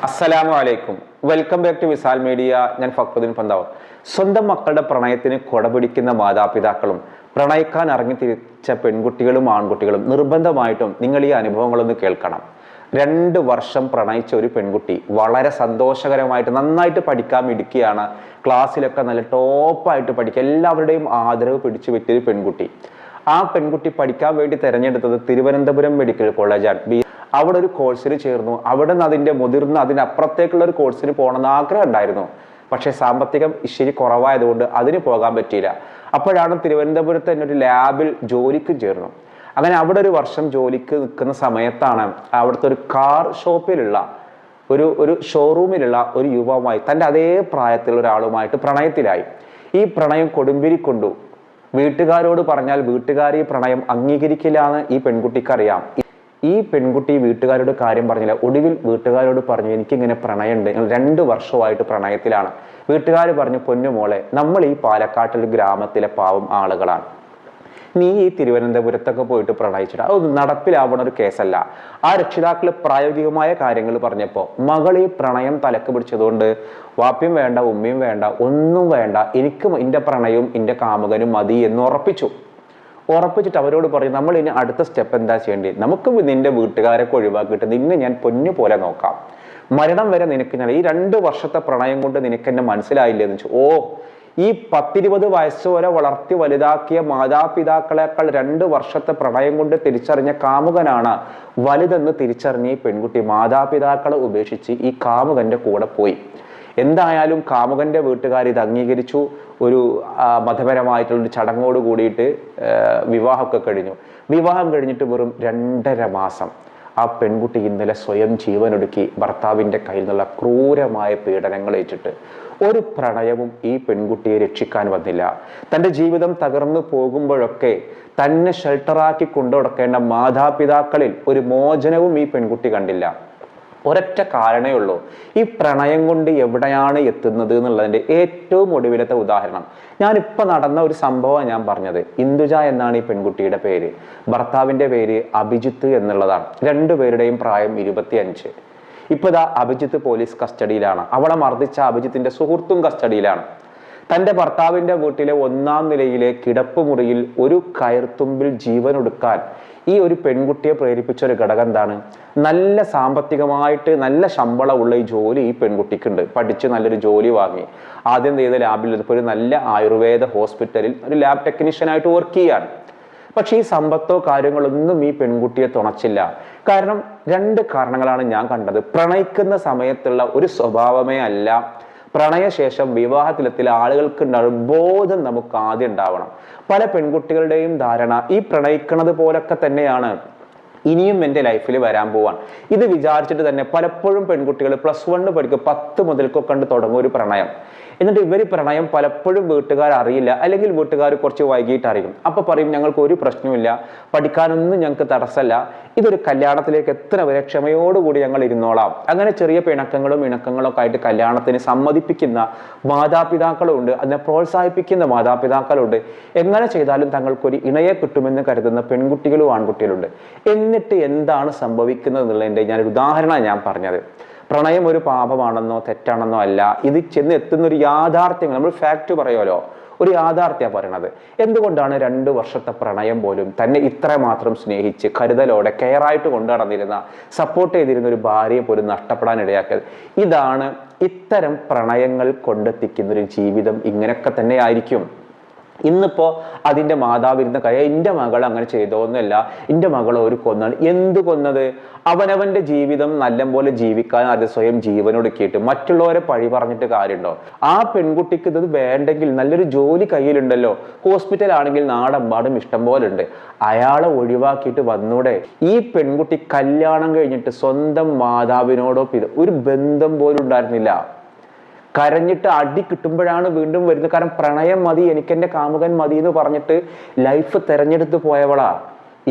അസ്സലാമു അലൈക്കും. Welcome back to Visal media. ഞാൻ ഫക്രുദ്ദീൻ പന്താവ്. സ്വന്തം മക്കളുടെ പ്രണയത്തിന് കൊടപിടിക്കുന്ന മാതാപിതാക്കളും പ്രണയിക്കാൻ ഇറങ്ങി തിരിച്ച പെൺകുട്ടികളും ആൺകുട്ടികളും നിർബന്ധമായിട്ടും നിങ്ങൾ ഈ അനുഭവങ്ങളൊന്ന് കേൾക്കണം. 2 വർഷം പ്രണയിച്ച ഒരു പെൺകുട്ടി വളരെ സന്തോഷകരമായിട്ട് നന്നായിട്ട് പഠിക്കാൻ മിടുക്കിയാണ്. ക്ലാസ്സിലൊക്കെ നല്ല ടോപ്പായിട്ട് പഠിക്കുക, എല്ലാവരുടെയും ആദരവ് പിടിച്ചു പറ്റിയൊരു പെൺകുട്ടി. ആ പെൺകുട്ടി പഠിക്കാൻ വേണ്ടി തിരഞ്ഞെടുത്തത് തിരുവനന്തപുരം മെഡിക്കൽ കോളേജാണ്. അവിടെ ഒരു കോഴ്സിന് ചേർന്നു. അവിടെ നിന്ന് അതിനപ്പുറത്തേക്കുള്ള ഒരു കോഴ്സിന് പോകണമെന്ന് ആഗ്രഹം ഉണ്ടായിരുന്നു. പക്ഷെ സാമ്പത്തികം ഇച്ചിരി കുറവായതുകൊണ്ട് അതിന് പോകാൻ പറ്റിയില്ല. അപ്പോഴാണ് തിരുവനന്തപുരത്ത് തന്നെ ഒരു ലാബിൽ ജോലിക്കും ചേർന്നു. അങ്ങനെ അവിടെ ഒരു വർഷം ജോലിക്ക് നിൽക്കുന്ന സമയത്താണ് അവിടുത്തെ ഒരു കാർ ഷോപ്പിലുള്ള ഒരു ഷോറൂമിലുള്ള ഒരു യുവാവുമായി തൻ്റെ അതേ പ്രായത്തിലുള്ള ഒരാളുമായിട്ട് പ്രണയത്തിലായി. ഈ പ്രണയം കൊടുമ്പിരി കൊണ്ടു. വീട്ടുകാരോട് പറഞ്ഞാൽ വീട്ടുകാർ ഈ പ്രണയം അംഗീകരിക്കില്ല എന്ന് ഈ പെൺകുട്ടിക്ക് അറിയാം. ഈ പെൺകുട്ടി വീട്ടുകാരോട് കാര്യം പറഞ്ഞില്ല. ഒടുവിൽ വീട്ടുകാരോട് പറഞ്ഞു, എനിക്കിങ്ങനെ പ്രണയമുണ്ട്, ഞങ്ങൾ 2 വർഷമായിട്ട് പ്രണയത്തിലാണ്. വീട്ടുകാർ പറഞ്ഞു, പൊന്നുമോളെ, നമ്മൾ ഈ പാലക്കാട്ടിലെ ഗ്രാമത്തിലെ പാവം ആളുകളാണ്. നീ ഈ തിരുവനന്തപുരത്തൊക്കെ പോയിട്ട് പ്രണയിച്ചിട്ട് അത് നടപ്പിലാവണ ഒരു കേസല്ല. ആ രക്ഷിതാക്കൾ പ്രായോഗികമായ കാര്യങ്ങൾ പറഞ്ഞപ്പോൾ മകൾ ഈ പ്രണയം തലക്ക് പിടിച്ചതുകൊണ്ട് വാപ്പയും വേണ്ട, ഉമ്മയും വേണ്ട, ഒന്നും വേണ്ട, എനിക്കും എൻ്റെ പ്രണയവും എൻ്റെ കാമുകനും മതി എന്ന് ഉറപ്പിച്ചിട്ട് അവരോട് പറയും, നമ്മൾ ഇനി അടുത്ത സ്റ്റെപ്പ് എന്താ ചെയ്യേണ്ടത്? നമുക്ക് നിന്റെ വീട്ടുകാരൊക്കെ ഒഴിവാക്കിയിട്ട് നിന്നെ ഞാൻ പൊന്നു പോലെ നോക്കാം, മരണം വരെ നിനക്ക് ഞാൻ ഈ 2 വർഷത്തെ പ്രണയം കൊണ്ട് നിനക്ക് എന്നെ മനസ്സിലായില്ലേ എന്ന് ചോദിച്ചു. ഈ 10-20 വയസ്സ് വരെ വളർത്തി വലുതാക്കിയ മാതാപിതാക്കളെക്കാൾ 2 വർഷത്തെ പ്രണയം കൊണ്ട് തിരിച്ചറിഞ്ഞ കാമുകനാണ് വലുതെന്ന് തിരിച്ചറിഞ്ഞ ഈ പെൺകുട്ടി മാതാപിതാക്കളെ ഉപേക്ഷിച്ച് ഈ കാമുകന്റെ കൂടെ പോയി. എന്തായാലും കാമുകന്റെ വീട്ടുകാർ ഇത് അംഗീകരിച്ചു. ഒരു മതപരമായിട്ടുള്ളൊരു ചടങ്ങോട് കൂടിയിട്ട് വിവാഹമൊക്കെ കഴിഞ്ഞു. വിവാഹം കഴിഞ്ഞിട്ട് വെറും 2.5 മാസം ആ പെൺകുട്ടി ഇന്നലെ സ്വയം ജീവനൊടുക്കി ഭർത്താവിൻ്റെ കയ്യിൽ നിന്നുള്ള ക്രൂരമായ പീഡനങ്ങൾ ഏറ്റിട്ട് ഒരു പ്രണയവും ഈ പെൺകുട്ടിയെ രക്ഷിക്കാൻ വന്നില്ല. തൻ്റെ ജീവിതം തകർന്നു പോകുമ്പോഴൊക്കെ തന്നെ ഷെൽട്ടറാക്കി കൊണ്ടുനടക്കേണ്ട മാതാപിതാക്കളിൽ ഒരു മോചനവും ഈ പെൺകുട്ടി കണ്ടില്ല. ഒരൊറ്റ കാരണമേ ഉള്ളൂ, ഈ പ്രണയം കൊണ്ട് എവിടെയാണ് എത്തുന്നത് എന്നുള്ളതിൻ്റെ ഏറ്റവും ഒടുവിലത്തെ ഉദാഹരണം. ഞാനിപ്പോൾ നടന്ന ഒരു സംഭവമാണ് ഞാൻ പറഞ്ഞത്. ഇന്ദുജ എന്നാണ് ഈ പെൺകുട്ടിയുടെ പേര്. ഭർത്താവിൻ്റെ പേര് അഭിജിത്ത് എന്നുള്ളതാണ്. 2 പേരുടെയും പ്രായം 25. ഇപ്പോൾ ഇതാ അഭിജിത്ത് പോലീസ് കസ്റ്റഡിയിലാണ്. അവളെ മർദ്ദിച്ച അഭിജിത്തിന്റെ സുഹൃത്തും കസ്റ്റഡിയിലാണ്. തൻ്റെ ഭർത്താവിൻ്റെ വീട്ടിലെ 1-ാം നിലയിലെ കിടപ്പുമുറിയിൽ ഒരു കയർത്തുമ്പിൽ ജീവനൊടുക്കാൻ ഈ ഒരു പെൺകുട്ടിയെ പ്രേരിപ്പിച്ച ഒരു ഘടകം എന്താണ്? നല്ല സാമ്പത്തികമായിട്ട് നല്ല ശമ്പളമുള്ള ഈ ജോലി ഈ പെൺകുട്ടിക്കുണ്ട്. പഠിച്ച് നല്ലൊരു ജോലി വാങ്ങി ആദ്യം ചെയ്ത ലാബിൽ ഇപ്പോൾ ഒരു നല്ല ആയുർവേദ ഹോസ്പിറ്റലിൽ ഒരു ലാബ് ടെക്നീഷ്യനായിട്ട് വർക്ക് ചെയ്യാണ്. പക്ഷെ ഈ സമ്പത്തോ കാര്യങ്ങളൊന്നും ഈ പെൺകുട്ടിയെ തുണച്ചില്ല. കാരണം 2 കാരണങ്ങളാണ് ഞാൻ കണ്ടത്. പ്രണയിക്കുന്ന സമയത്തുള്ള ഒരു സ്വഭാവമേ അല്ല, പ്രണയശേഷം വിവാഹത്തിലെത്തിയ ആളുകൾക്ക് ഉണ്ടാകും ബോധം നമുക്ക് ആദ്യം ഉണ്ടാവണം. പല പെൺകുട്ടികളുടെയും ധാരണ ഈ പ്രണയിക്കുന്നത് പോലൊക്കെ തന്നെയാണ് ഇനിയും എൻ്റെ ലൈഫിൽ വരാൻ പോവാൻ. ഇത് വിചാരിച്ചിട്ട് തന്നെ പലപ്പോഴും പെൺകുട്ടികൾ +1 പഠിക്കും 10 മുതൽക്കൊക്കെ തുടങ്ങും ഒരു പ്രണയം. എന്നിട്ട് ഇവർ പ്രണയം പലപ്പോഴും വീട്ടുകാർ അറിയില്ല, അല്ലെങ്കിൽ വീട്ടുകാർ കുറച്ച് വൈകിട്ട് അറിയും. അപ്പൊ പറയും, ഞങ്ങൾക്ക് ഒരു പ്രശ്നമില്ല, പഠിക്കാനൊന്നും ഞങ്ങൾക്ക് തടസ്സമല്ല, ഇതൊരു കല്യാണത്തിലേക്ക് എത്തുന്ന വരെ ക്ഷമയോടുകൂടി ഞങ്ങൾ ഇരുന്നോളാം. അങ്ങനെ ചെറിയ പിണക്കങ്ങളും ഇണക്കങ്ങളൊക്കെ ആയിട്ട് കല്യാണത്തിന് സമ്മതിപ്പിക്കുന്ന മാതാപിതാക്കളുണ്ട്, അതിനെ പ്രോത്സാഹിപ്പിക്കുന്ന മാതാപിതാക്കളുണ്ട്. എങ്ങനെ ചെയ്താലും തങ്ങൾക്കൊരു ഇണയെ കിട്ടുമെന്ന് കരുതുന്ന പെൺകുട്ടികളും ആൺകുട്ടികളുണ്ട്. എന്നിട്ട് എന്താണ് സംഭവിക്കുന്നത് എന്നുള്ളതിൻ്റെ ഞാനൊരു ഉദാഹരണമാണ് ഞാൻ പറഞ്ഞത്. പ്രണയം ഒരു പാപമാണെന്നോ തെറ്റാണെന്നോ അല്ല, ഇത് ചെന്ന് എത്തുന്ന ഒരു യാഥാർത്ഥ്യങ്ങൾ, നമ്മൾ ഫാക്ട് പറയുമല്ലോ, ഒരു യാഥാർത്ഥ്യമാണ് പറയണത്. എന്തുകൊണ്ടാണ് 2 വർഷത്തെ പ്രണയം പോലും തന്നെ ഇത്രമാത്രം സ്നേഹിച്ച് കരുതലോടെ കെയറായിട്ട് കൊണ്ടു നടന്നിരുന്ന, സപ്പോർട്ട് ചെയ്തിരുന്ന ഒരു ഭാര്യയെ പോലും നഷ്ടപ്പെടാൻ ഇടയാക്കിയത്? ഇതാണ് ഇത്തരം പ്രണയങ്ങൾ കൊണ്ടെത്തിക്കുന്നൊരു ജീവിതം. ഇങ്ങനെയൊക്കെ തന്നെ ആയിരിക്കും. ഇന്നിപ്പോ അതിൻ്റെ മാതാവിരുന്ന കാര്യം, എൻ്റെ മകൾ അങ്ങനെ ചെയ്തോന്നല്ല, എൻ്റെ മകൾ ഒരു കൊന്നാണ്. എന്ത് കൊന്നത്? അവനവൻ്റെ ജീവിതം നല്ലപോലെ ജീവിക്കാൻ അത് സ്വയം ജീവനൊടുക്കിയിട്ട് മറ്റുള്ളവരെ പഴി പറഞ്ഞിട്ട് കാര്യമുണ്ടോ? ആ പെൺകുട്ടിക്ക് ഇത് വേണ്ടെങ്കിൽ നല്ലൊരു ജോലി കയ്യിലുണ്ടല്ലോ, ഹോസ്പിറ്റൽ ആണെങ്കിൽ നാടെമ്പാടും ഇഷ്ടം പോലെ ഉണ്ട്, അയാളെ ഒഴിവാക്കിയിട്ട് വന്നൂടെ? ഈ പെൺകുട്ടി കല്യാണം കഴിഞ്ഞിട്ട് സ്വന്തം മാതാവിനോടോ ഒരു ബന്ധം പോലും ഉണ്ടായിരുന്നില്ല. കരഞ്ഞിട്ട് അടി കിട്ടുമ്പോഴാണ് വീണ്ടും വരുന്നത്. കാരണം പ്രണയം മതി, എനിക്കെൻ്റെ കാമുകൻ മതി എന്ന് പറഞ്ഞിട്ട് ലൈഫ് തെരഞ്ഞെടുത്ത് പോയവളാ.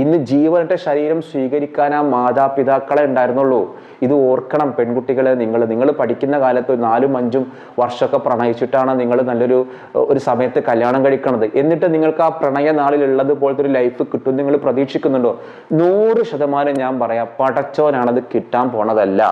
ഇന്ന് ജീവനറ്റ ശരീരം സ്വീകരിക്കാൻ ആ മാതാപിതാക്കളെ ഉണ്ടായിരുന്നുള്ളൂ. ഇത് ഓർക്കണം പെൺകുട്ടികളെ. നിങ്ങൾ പഠിക്കുന്ന കാലത്ത് 4-5 വർഷമൊക്കെ പ്രണയിച്ചിട്ടാണ് നിങ്ങൾ ഒരു സമയത്ത് കല്യാണം കഴിക്കണത്. എന്നിട്ട് നിങ്ങൾക്ക് ആ പ്രണയ നാളിലുള്ളത് പോലത്തെ ഒരു ലൈഫ് കിട്ടും നിങ്ങൾ പ്രതീക്ഷിക്കുന്നുണ്ടോ? 100% ഞാൻ പറയാം, പടച്ചോനാണത് കിട്ടാൻ പോണതല്ല.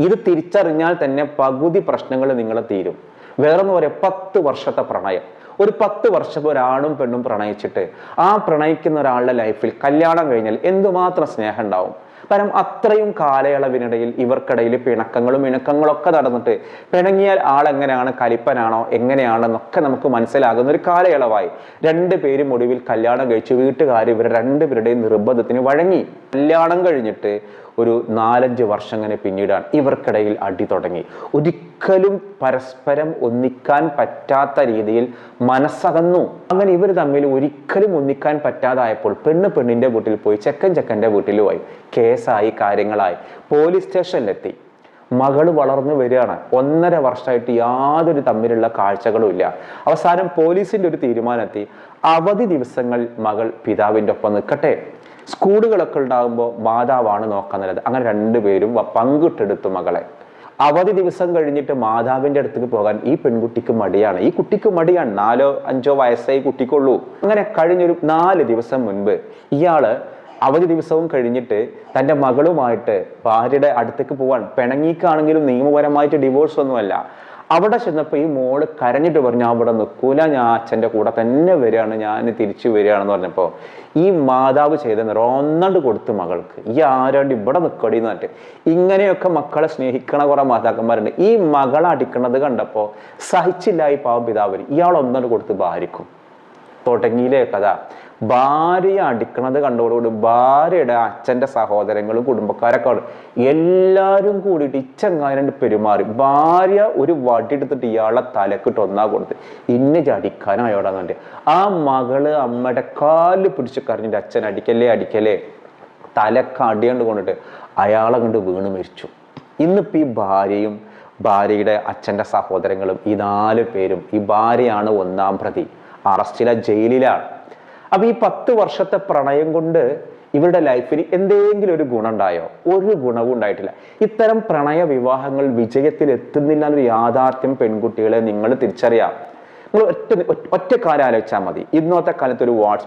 ഇത് തിരിച്ചറിഞ്ഞാൽ തന്നെ പകുതി പ്രശ്നങ്ങൾ നിങ്ങളെ തീരും. വേറൊന്നും പറയാം, 10 വർഷത്തെ പ്രണയം. ഒരു 10 വർഷം ഒരാണും പെണ്ണും പ്രണയിച്ചിട്ട് ആ പ്രണയിക്കുന്ന ഒരാളുടെ ലൈഫിൽ കല്യാണം കഴിഞ്ഞാൽ എന്തുമാത്രം സ്നേഹം ഉണ്ടാവും. കാരണം അത്രയും കാലയളവിനിടയിൽ ഇവർക്കിടയിൽ പിണക്കങ്ങളും ഇണക്കങ്ങളൊക്കെ നടന്നിട്ട് പിണങ്ങിയാൽ ആളെങ്ങനെയാണ്, കലിപ്പനാണോ, എങ്ങനെയാണെന്നൊക്കെ നമുക്ക് മനസ്സിലാകുന്ന ഒരു കാലയളവായി. രണ്ടുപേരും ഒടുവിൽ കല്യാണം കഴിച്ചു. വീട്ടുകാർ ഇവർ രണ്ടുപേരുടെയും നിർബന്ധത്തിന് വഴങ്ങി. കല്യാണം കഴിഞ്ഞിട്ട് ഒരു 4-5 വർഷം അങ്ങനെ പിന്നീടാണ് ഇവർക്കിടയിൽ അടി തുടങ്ങി. ഒരിക്കലും പരസ്പരം ഒന്നിക്കാൻ പറ്റാത്ത രീതിയിൽ മനസ്സകന്നു. അങ്ങനെ ഇവർ തമ്മിൽ ഒരിക്കലും ഒന്നിക്കാൻ പറ്റാതായപ്പോൾ പെണ്ണിന്റെ വീട്ടിൽ പോയി, ചെക്കൻ്റെ വീട്ടിൽ പോയി. കേസായി, കാര്യങ്ങളായി, പോലീസ് സ്റ്റേഷനിലെത്തി. മകള് വളർന്നു വരികയാണ്. 1.5 വർഷമായിട്ട് യാതൊരു തമ്മിലുള്ള കാഴ്ചകളും ഇല്ല. അവസാനം പോലീസിന്റെ ഒരു തീരുമാനമെത്തി, അവധി ദിവസങ്ങൾ മകൾ പിതാവിൻ്റെ ഒപ്പം നിൽക്കട്ടെ, സ്കൂളുകളൊക്കെ ഉണ്ടാകുമ്പോൾ മാതാവാണ് നോക്കാൻ നല്ലത്. അങ്ങനെ രണ്ടുപേരും പങ്കിട്ടെടുത്തു മകളെ. അവധി ദിവസം കഴിഞ്ഞിട്ട് മാതാവിന്റെ അടുത്തേക്ക് പോകാൻ ഈ പെൺകുട്ടിക്ക് മടിയാണ്, ഈ കുട്ടിക്ക് മടിയാണ്. 4-5 വയസ്സായി കുട്ടിക്കുള്ളൂ. അങ്ങനെ കഴിഞ്ഞൊരു 4 ദിവസം മുൻപ് ഇയാള് അവധി ദിവസവും കഴിഞ്ഞിട്ട് തൻ്റെ മകളുമായിട്ട് ഭാര്യയുടെ അടുത്തേക്ക് പോവാൻ. പിണങ്ങിക്കാണെങ്കിലും നിയമപരമായിട്ട് ഡിവോഴ്സ് ഒന്നുമല്ല. അവിടെ ചെന്നപ്പോൾ ഈ മോള് കരഞ്ഞിട്ട് പറഞ്ഞു, അവിടെ നിൽക്കൂല, ഞാൻ അച്ഛൻ്റെ കൂടെ തന്നെ വരികയാണ്, ഞാൻ തിരിച്ചു വരികയാണെന്ന് പറഞ്ഞപ്പോൾ ഈ മാതാവ് ചെയ്തെന്ന് ഒന്നണ്ട് കൊടുത്തു മകൾക്ക്. ഈ ആരാണ്ട് ഇവിടെ നിൽക്കടി എന്ന് പറഞ്ഞിട്ട്. ഇങ്ങനെയൊക്കെ മക്കളെ സ്നേഹിക്കണ കുറെ മാതാക്കന്മാരുണ്ട്. ഈ മകളെ അടിക്കണത് കണ്ടപ്പോൾ സഹിച്ചില്ല ഈ പാവം പിതാവിന്. ഇയാൾ ഒന്നണ്ട് കൊടുത്ത് ഭാര്യക്കും. തുടങ്ങിയില്ലേ കഥ. ഭാര്യയെ അടിക്കണത് കണ്ടോടുകൂടി ഭാര്യയുടെ അച്ഛൻ്റെ സഹോദരങ്ങളും കുടുംബക്കാരൊക്കെ എല്ലാവരും കൂടിയിട്ട് ഇച്ചങ്ങാരണ്ട് പെരുമാറി. ഭാര്യ ഒരു വടി എടുത്തിട്ട് ഇയാളെ തലക്കിട്ട് ഒന്നാ കൊടുത്ത്, ഇന്നെ അടിക്കാനായോടാന്നുണ്ട്. ആ മകള് അമ്മയുടെ കാല് പിടിച്ച് കരഞ്ഞിട്ട് അച്ഛൻ അടിക്കല്ലേ തലക്ക് അടിയണ്ട് കൊണ്ടിട്ട് അയാളെ കണ്ട് വീണ് മരിച്ചു. ഇന്നിപ്പോൾ ഈ ഭാര്യയും ഭാര്യയുടെ അച്ഛൻ്റെ സഹോദരങ്ങളും ഈ 4 പേരും, ഈ ഭാര്യയാണ് 1-ാം പ്രതി, ജയിലിലാണ്. അപ്പൊ ഈ 10 വർഷത്തെ പ്രണയം കൊണ്ട് ഇവരുടെ ലൈഫിൽ എന്തെങ്കിലും ഒരു ഗുണം ഉണ്ടായോ? ഒരു ഗുണവും ഉണ്ടായിട്ടില്ല. ഇത്തരം പ്രണയ വിവാഹങ്ങൾ വിജയത്തിൽ എത്തുന്നില്ല എന്നൊരു യാഥാർത്ഥ്യം പെൺകുട്ടികളെ നിങ്ങൾ തിരിച്ചറിയാം. നിങ്ങൾ ഒറ്റ കാര്യം ആലോചിച്ചാൽ മതി. ഇന്നത്തെ കാലത്ത്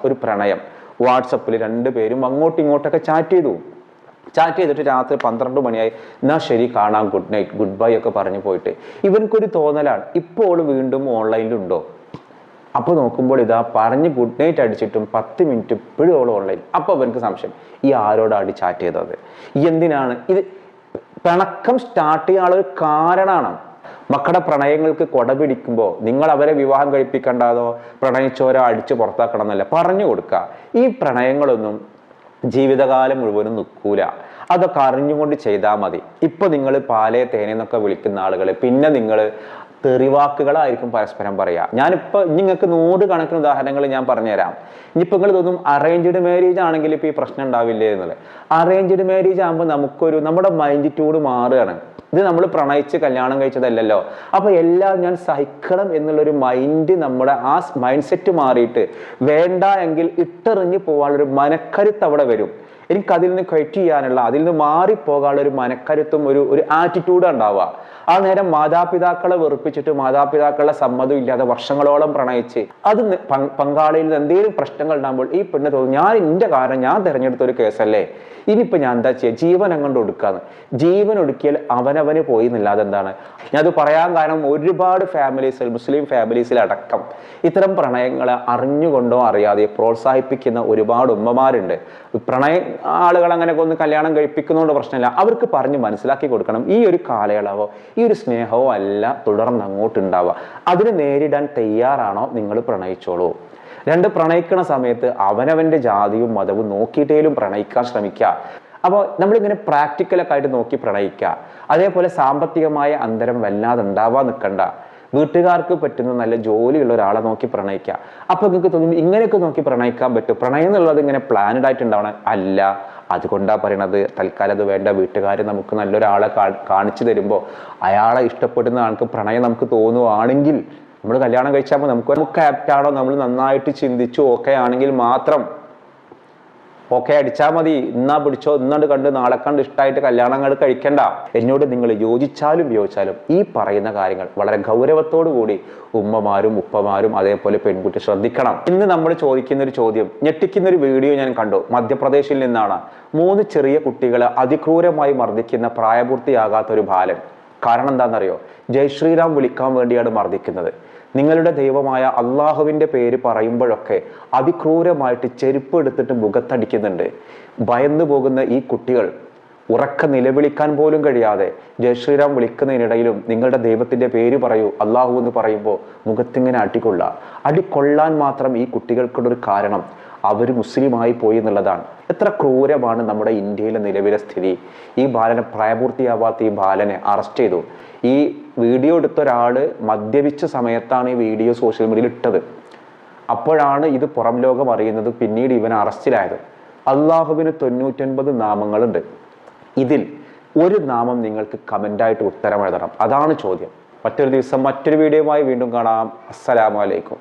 ഒരു പ്രണയം വാട്സപ്പിൽ 2 പേരും അങ്ങോട്ടും ഇങ്ങോട്ടൊക്കെ ചാറ്റ് ചെയ്തിട്ട് രാത്രി 12 മണിയായി, എന്നാ ശരി കാണാം, ഗുഡ് നൈറ്റ്, ഗുഡ് ബൈ ഒക്കെ പറഞ്ഞു പോയിട്ട് ഇവൻക്കൊരു തോന്നലാണ്, ഇപ്പോൾ വീണ്ടും ഓൺലൈനിലുണ്ടോ? അപ്പോൾ നോക്കുമ്പോൾ ഇതാ പറഞ്ഞ് ഗുഡ് നൈറ്റ് അടിച്ചിട്ടും 10 മിനിറ്റ് ഇപ്പോഴും ഓൾ ഓൺലൈൻ. അപ്പോൾ അവർക്ക് സംശയം, ഈ ആരോടാണ് ചാറ്റ് ചെയ്തത്, ഈ എന്തിനാണ് ഇത്? പിണക്കം സ്റ്റാർട്ട് ചെയ്യാനുള്ളൊരു കാരണമാണ്. മക്കളുടെ പ്രണയങ്ങൾക്ക് കൊട പിടിക്കുമ്പോൾ നിങ്ങൾ അവരെ വിവാഹം കഴിപ്പിക്കേണ്ടതോ പ്രണയിച്ചോരോ അടിച്ച് പുറത്താക്കണം എന്നല്ല, പറഞ്ഞു കൊടുക്കുക. ഈ പ്രണയങ്ങളൊന്നും ജീവിതകാലം മുഴുവനും നിൽക്കൂല. അതൊക്കെ അറിഞ്ഞുകൊണ്ട് ചെയ്താൽ മതി. ഇപ്പൊ നിങ്ങൾ പാലേ തേനെന്നൊക്കെ വിളിക്കുന്ന ആളുകൾ പിന്നെ നിങ്ങൾ തെറിവാക്കുകളായിരിക്കും പരസ്പരം പറയാ. ഞാനിപ്പോൾ നിങ്ങൾക്ക് 100 കണക്കിന് ഉദാഹരണങ്ങൾ ഞാൻ പറഞ്ഞുതരാം. ഇനിയിപ്പോൾ നിങ്ങൾ തോന്നും അറേഞ്ച്ഡ് മാരേജ് ആണെങ്കിൽ ഇപ്പോൾ ഈ പ്രശ്നം ഉണ്ടാവില്ലേ എന്നുള്ളത്. അറേഞ്ച്ഡ് മാരേജ് ആകുമ്പോൾ നമ്മുടെ മൈൻഡിറ്റ്യൂഡ് മാറുകയാണ്. ഇത് നമ്മൾ പ്രണയിച്ച് കല്യാണം കഴിച്ചതല്ലല്ലോ. അപ്പൊ എല്ലാം ഞാൻ സഹിക്കണം എന്നുള്ളൊരു മൈൻഡ്, നമ്മുടെ ആ മൈൻഡ് സെറ്റ് മാറിയിട്ട് വേണ്ട എങ്കിൽ ഇട്ടെറിഞ്ഞ് പോകാനുള്ളൊരു മനക്കരുത്ത് അവിടെ വരും. എനിക്കതിൽ നിന്ന് ക്വൈറ്റ് ചെയ്യാനുള്ള, അതിൽ നിന്ന് മാറിപ്പോകാനുള്ള ഒരു മനക്കരുത്തും ഒരു ആറ്റിറ്റ്യൂഡ് ഉണ്ടാവുക. ആ നേരം മാതാപിതാക്കളെ വെറുപ്പിച്ചിട്ട് മാതാപിതാക്കളുടെ സമ്മതം ഇല്ലാതെ വർഷങ്ങളോളം പ്രണയിച്ച് അത് പങ്കാളിയിൽ നിന്ന് എന്തെങ്കിലും പ്രശ്നങ്ങൾ ഉണ്ടാകുമ്പോൾ ഈ പെണ്ണ് തോന്നും, ഞാൻ എൻ്റെ കാരണം ഞാൻ തിരഞ്ഞെടുത്ത ഒരു കേസല്ലേ, ഇനിയിപ്പോൾ ഞാൻ എന്താ ചെയ്യുക, ജീവൻ അങ്ങോട്ട് ഒടുക്കാന്ന്. ജീവൻ ഒടുക്കിയാൽ അവനവന് പോയി എന്നല്ലാതെ എന്താണ്. ഞാനത് പറയാൻ കാരണം ഒരുപാട് ഫാമിലീസിൽ, മുസ്ലിം ഫാമിലീസിലടക്കം ഇത്തരം പ്രണയങ്ങളെ അറിഞ്ഞുകൊണ്ടോ അറിയാതെ പ്രോത്സാഹിപ്പിക്കുന്ന ഒരുപാട് ഉമ്മമാരുണ്ട്. പ്രണയ ആളുകൾ അങ്ങനെയൊക്കെ ഒന്ന് കല്യാണം കഴിപ്പിക്കുന്നതുകൊണ്ട് പ്രശ്നമില്ല, അവർക്ക് പറഞ്ഞ് മനസ്സിലാക്കി കൊടുക്കണം. ഈ ഒരു കാലയളവോ ഈ ഒരു സ്നേഹമോ അല്ല തുടർന്ന് അങ്ങോട്ട് ഉണ്ടാവുക. അതിനെ നേരിടാൻ തയ്യാറാണോ നിങ്ങൾ പ്രണയിച്ചോളൂ. 2 പ്രണയിക്കണ സമയത്ത് അവനവന്റെ ജാതിയും മതവും നോക്കിയിട്ടേലും പ്രണയിക്കാൻ ശ്രമിക്കുക. അപ്പോൾ നമ്മളിങ്ങനെ പ്രാക്ടിക്കലൊക്കെ ആയിട്ട് നോക്കി പ്രണയിക്കുക. അതേപോലെ സാമ്പത്തികമായ അന്തരം വല്ലാതെ ഉണ്ടാവാൻ നിൽക്കണ്ട. വീട്ടുകാർക്ക് പറ്റുന്ന നല്ല ജോലിയുള്ള ഒരാളെ നോക്കി പ്രണയിക്കുക. അപ്പോൾ നിങ്ങൾക്ക് തോന്നും ഇങ്ങനെയൊക്കെ നോക്കി പ്രണയിക്കാൻ പറ്റും. പ്രണയം എന്നുള്ളത് ഇങ്ങനെ പ്ലാനഡ് ആയിട്ടുണ്ടാവണം അല്ല. അതുകൊണ്ടാണ് പറയണത്, തൽക്കാലം അത് വേണ്ട. വീട്ടുകാർ നമുക്ക് നല്ലൊരാളെ കാണിച്ചു തരുമ്പോൾ അയാളെ ഇഷ്ടപ്പെടുന്ന ആൾക്ക് പ്രണയം നമുക്ക് തോന്നുവാണെങ്കിൽ നമ്മൾ കല്യാണം കഴിച്ചാൽ നമുക്ക് ആപ്റ്റാണോ, നമ്മൾ നന്നായിട്ട് ചിന്തിച്ചു ഓക്കെ ആണെങ്കിൽ മാത്രം ഓക്കെ അടിച്ചാൽ മതി, ഇന്നാ പിടിച്ചോ, ഇന്നാണ്ട് കണ്ട് നാളെ കണ്ട് ഇഷ്ടമായിട്ട് കല്യാണങ്ങൾ കഴിക്കണ്ട. എന്നോട് നിങ്ങൾ യോജിച്ചാലും വിയോജിച്ചാലും ഈ പറയുന്ന കാര്യങ്ങൾ വളരെ ഗൗരവത്തോടു കൂടി ഉമ്മമാരും ഉപ്പമാരും അതേപോലെ പെൺകുട്ടി ശ്രദ്ധിക്കണം. ഇന്ന് നമ്മൾ ചോദിക്കുന്ന ഒരു ചോദ്യം, ഞെട്ടിക്കുന്ന ഒരു വീഡിയോ ഞാൻ കണ്ടു. മധ്യപ്രദേശിൽ നിന്നാണ് 3 ചെറിയ കുട്ടികളെ അതിക്രൂരമായി മർദ്ദിക്കുന്ന പ്രായപൂർത്തിയാകാത്ത ഒരു ബാലൻ. കാരണം എന്താണെന്നറിയോ? ജയ് ശ്രീറാം വിളിക്കാൻ വേണ്ടിയാണ് മർദ്ദിക്കുന്നത്. നിങ്ങളുടെ ദൈവമായ അള്ളാഹുവിൻ്റെ പേര് പറയുമ്പോഴൊക്കെ അതിക്രൂരമായിട്ട് ചെരുപ്പ് എടുത്തിട്ട് മുഖത്തടിക്കുന്നുണ്ട്. ഭയന്നു പോകുന്ന ഈ കുട്ടികൾ ഉറക്ക നിലവിളിക്കാൻ പോലും കഴിയാതെ ജയ് ശ്രീറാം വിളിക്കുന്നതിനിടയിലും നിങ്ങളുടെ ദൈവത്തിൻ്റെ പേര് പറയൂ, അള്ളാഹു എന്ന് പറയുമ്പോൾ മുഖത്തിങ്ങനെ അടിക്കൊള്ളാൻ മാത്രം ഈ കുട്ടികൾക്കുള്ളൊരു കാരണം അവർ മുസ്ലിമായി പോയി എന്നുള്ളതാണ്. എത്ര ക്രൂരമാണ് നമ്മുടെ ഇന്ത്യയിലെ നിലവിലെ സ്ഥിതി. ഈ ബാലനെ, പ്രായപൂർത്തിയാവാത്ത ഈ ബാലനെ അറസ്റ്റ് ചെയ്തു. ഈ വീഡിയോ എടുത്ത ഒരാൾ മദ്യപിച്ച സമയത്താണ് ഈ വീഡിയോ സോഷ്യൽ മീഡിയയിൽ ഇട്ടത്. അപ്പോഴാണ് ഇത് പുറം ലോകം അറിയുന്നത്. പിന്നീട് ഇവൻ അറസ്റ്റിലായത്. അള്ളാഹുവിന് 99 നാമങ്ങളുണ്ട്. ഇതിൽ ഒരു നാമം നിങ്ങൾക്ക് കമൻ്റായിട്ട് ഉത്തരം എഴുതണം. അതാണ് ചോദ്യം. മറ്റൊരു ദിവസം മറ്റൊരു വീഡിയോയുമായി വീണ്ടും കാണാം. അസ്സലാമു അലൈക്കും.